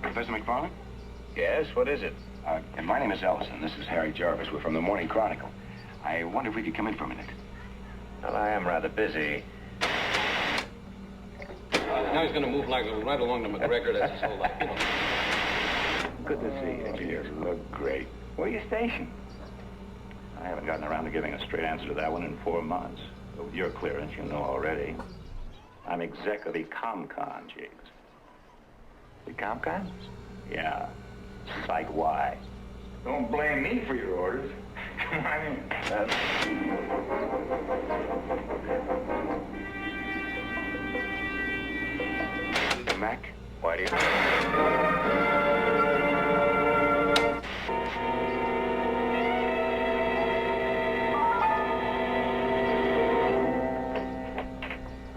Professor McFarland? Yes, what is it? My name is Ellison. This is Harry Jarvis. We're from the Morning Chronicle. I wonder if we could come in for a minute. Well, I am rather busy. Now he's going to move like right along to McGregor. That's his whole life, you know. Good to see you. You look great. Where are you stationed? I haven't gotten around to giving a straight answer to that one in 4 months. But with your clearance, you know already. I'm exec of the ComCon, Jigs. The ComCon? Yeah. Site Y. Don't blame me for your orders. I mean, Mac? Why do you...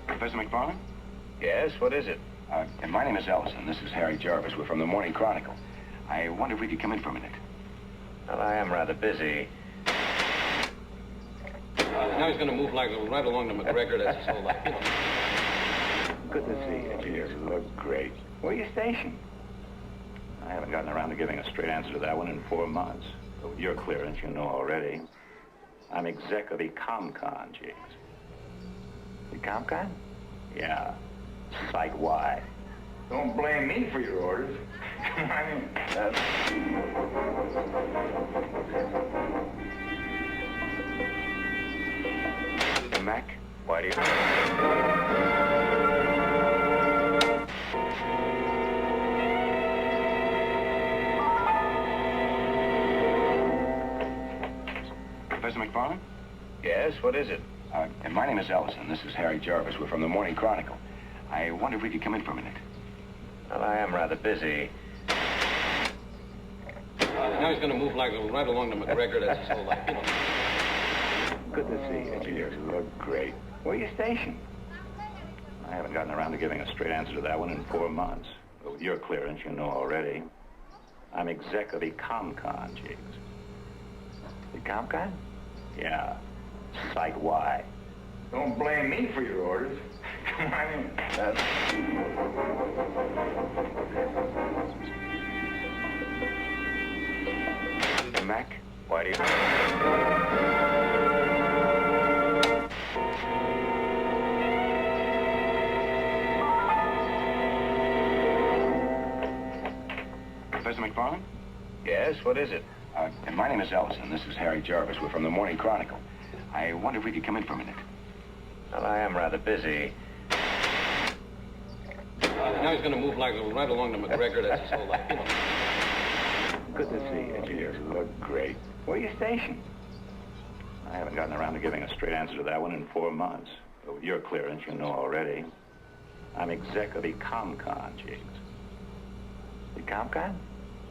Professor McFarland? Yes, what is it? My name is Ellison. This is Harry Jarvis. We're from the Morning Chronicle. I wonder if we could come in for a minute. Well, I am rather busy. Now he's going to move like right along to McGregor. That's his whole life, you know. Good to see you. You look great. Where are you stationed? I haven't gotten around to giving a straight answer to that one in 4 months. But with your clearance, you know already. I'm exec of the ComCon, Jigs. The ComCon? Yeah. Site Y. don't blame me for your orders. I mean, Mac? Why do you... Professor McFarland? Yes, what is it? My name is Ellison. This is Harry Jarvis. We're from the Morning Chronicle. I wonder if we could come in for a minute. Well, I am rather busy. Now he's going to move like right along to McGregor. That's his whole life, you know. Good to see you. You look great. Where are you stationed? I haven't gotten around to giving a straight answer to that one in 4 months. But with your clearance, you know already. I'm exec of the ComCon, Jigs. The ComCon? Yeah. Site Y. don't blame me for your orders. I mean, Mac? Why do you... Professor McFarland? Yes, what is it? My name is Ellison. This is Harry Jarvis. We're from the Morning Chronicle. I wonder if we could come in for a minute. Well, I am rather busy. Now he's going to move like right along to McGregor. That's his whole life, you know. Good to see you. You look great. Where are you stationed? I haven't gotten around to giving a straight answer to that one in 4 months. But with your clearance, you know already. I'm exec of the ComCon, Jigs. The ComCon?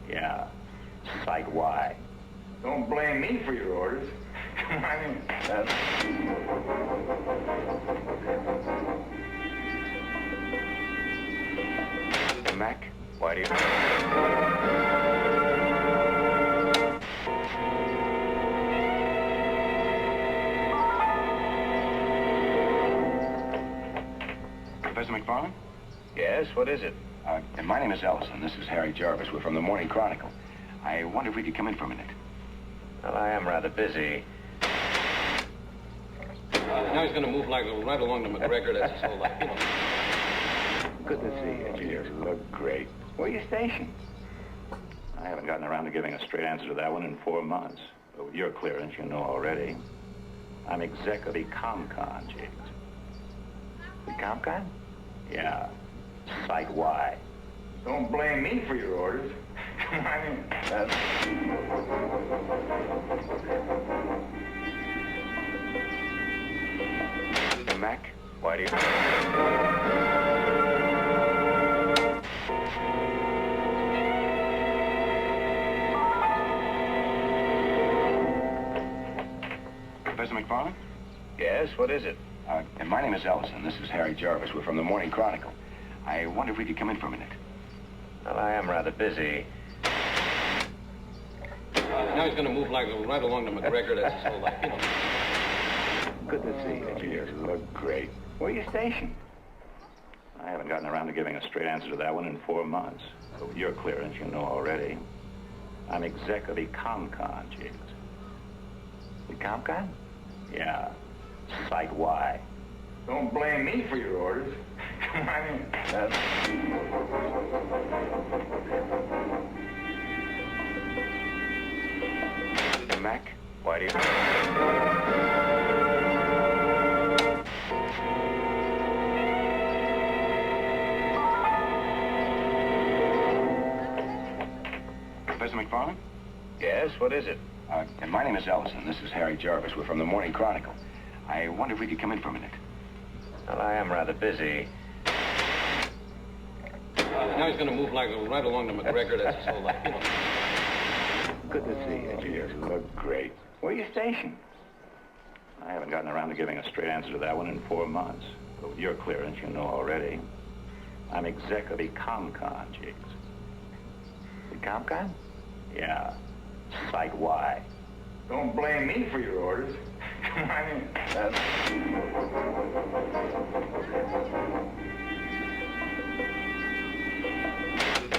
Yeah. Site Y. don't blame me for your orders. I mean, Mac? Why do you... Professor McFarland? Yes, what is it? My name is Ellison. This is Harry Jarvis. We're from the Morning Chronicle. I wonder if we could come in for a minute. Well, I am rather busy. Now he's going to move like right along to McGregor. That's his whole life, you know. Good to see you. You look great. Where are you stationed? I haven't gotten around to giving a straight answer to that one in 4 months. But with your clearance, you know already. I'm exec of the ComCon, Jigs. The ComCon? Yeah. Site Y. don't blame me for your orders. I mean, Mac? Why do you... Professor McFarland? Yes, what is it? My name is Ellison. This is Harry Jarvis. We're from the Morning Chronicle. I wonder if we could come in for a minute. Well, I am rather busy. Now he's going to move like right along to McGregor. That's his whole life, you know. Good Good to see you. You look great. Where are you stationed? I haven't gotten around to giving a straight answer to that one in 4 months. But with your clearance, you know already. I'm exec of the ComCon, Jigs. The ComCon? Yeah. Site Y. Don't blame me for your orders. Come on in. Mac, why do you... Professor McFarland? Yes, what is it? And my name is Ellison. This is Harry Jarvis. We're from the Morning Chronicle. I wonder if we could come in for a minute. Well, I am rather busy. Now he's going to move like right along to McGregor. That's his whole life, you know. Good to see you. You look great. Where are you stationed? I haven't gotten around to giving a straight answer to that one in 4 months. But with your clearance, you know already. I'm exec of the ComCon, Jigs. The ComCon? Yeah. Site Y. Don't blame me for your orders. Come on in.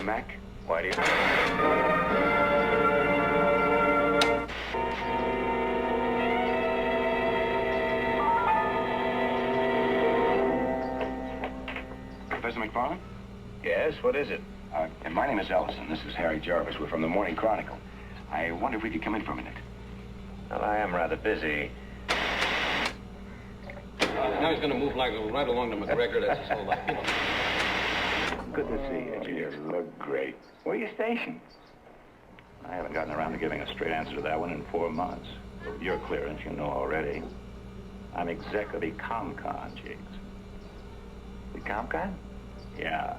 Mac, why do you... Professor McFarland? Yes, what is it? And my name is Ellison. This is Harry Jarvis. We're from the Morning Chronicle. I wonder if we could come in for a minute. Well, I am rather busy. Now he's going to move like right along to McGregor. That's his whole life, you know. Good to see you. You look great. Where are you stationed? I haven't gotten around to giving a straight answer to that one in 4 months. But with your clearance, you know already. I'm exec of the ComCon, Jigs. The ComCon? Yeah.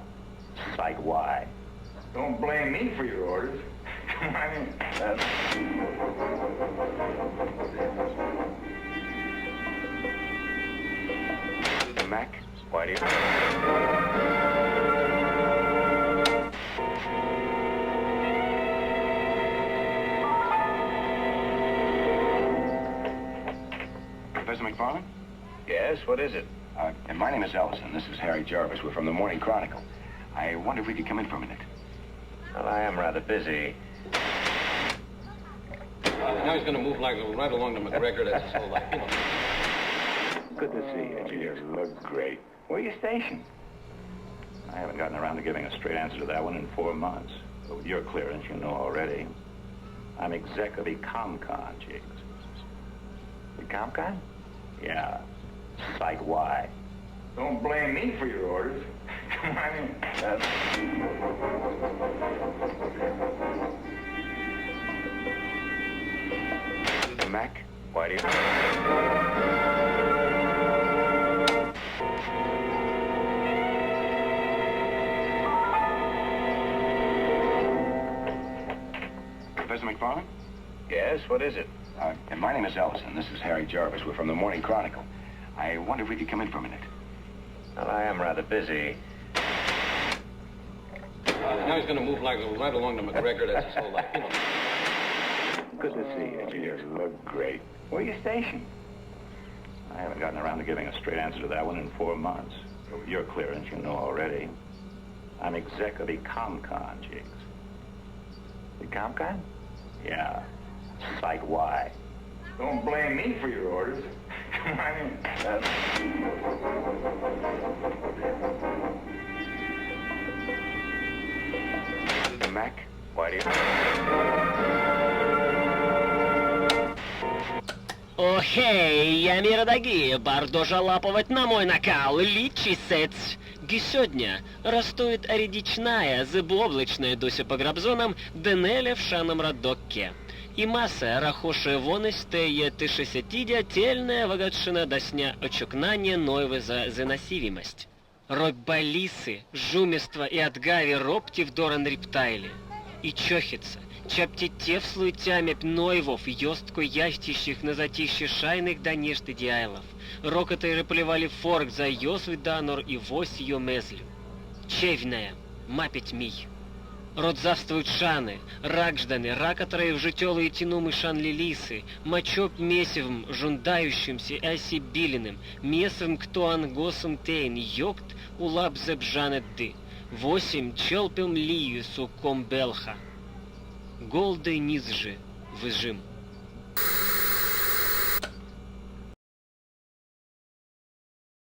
Site Y. Don't blame me for your orders. Come on in. Mac, why do you... Professor McFarland? Yes, what is it? And my name is Ellison. This is Harry Jarvis. We're from the Morning Chronicle. I wonder if we could come in for a minute. Well, I am rather busy. Now he's going to move like right along to McGregor. That's his whole life, you know. Good to see you. You look great. Where are you stationed? I haven't gotten around to giving a straight answer to that one in 4 months. But with your clearance, you know already. I'm exec of the ComCon, Jigs. The ComCon? Yeah. Site Y. Don't blame me for your orders. Come on in. Mac, why do you... Professor McFarland? Yes, what is it? And my name is Ellison. This is Harry Jarvis. We're from the Morning Chronicle. I wonder if we could come in for a minute. Well, I am rather busy. Now he's going to move like right along to McGregor. That's his whole life, you know. Good to see you. You look great. Where are you stationed? I haven't gotten around to giving a straight answer to that one in 4 months. But with your clearance, you know already. I'm exec of the ComCon, Jigs. The ComCon? Yeah. Site Y. Don't blame me for your orders. Come on in. Mac, why do you... Охей, ями дорогие, бардо жалапывать на мой накал, личисец. Сегодня растует редичная, зыбоблачная дося по грабзонам, денеля в шаном радокке. И масса рахошая вонестея тышесетидя, тельная вагатшина досня очукнание нойвы за заносивимость. Ройбалисы, жумество и отгави робти в доран рептайли. И чохится, чаптите в слуйтяме пнойвов, ёстку ястищих на затище шайных да нешты диайлов. Рокоты реплевали форк за ёсвы данор и вось ее мезлю. Чевная, мапить мий. Родзавствують шани, рак которые в житёлые тянумы шанли лисы, мочоп месивым, жундающимся и осибилиным, месовым кто ангосом тейн, йогт улап зебжанет ды. 8 челпим лию суком белха. Голдой низ же, выжим.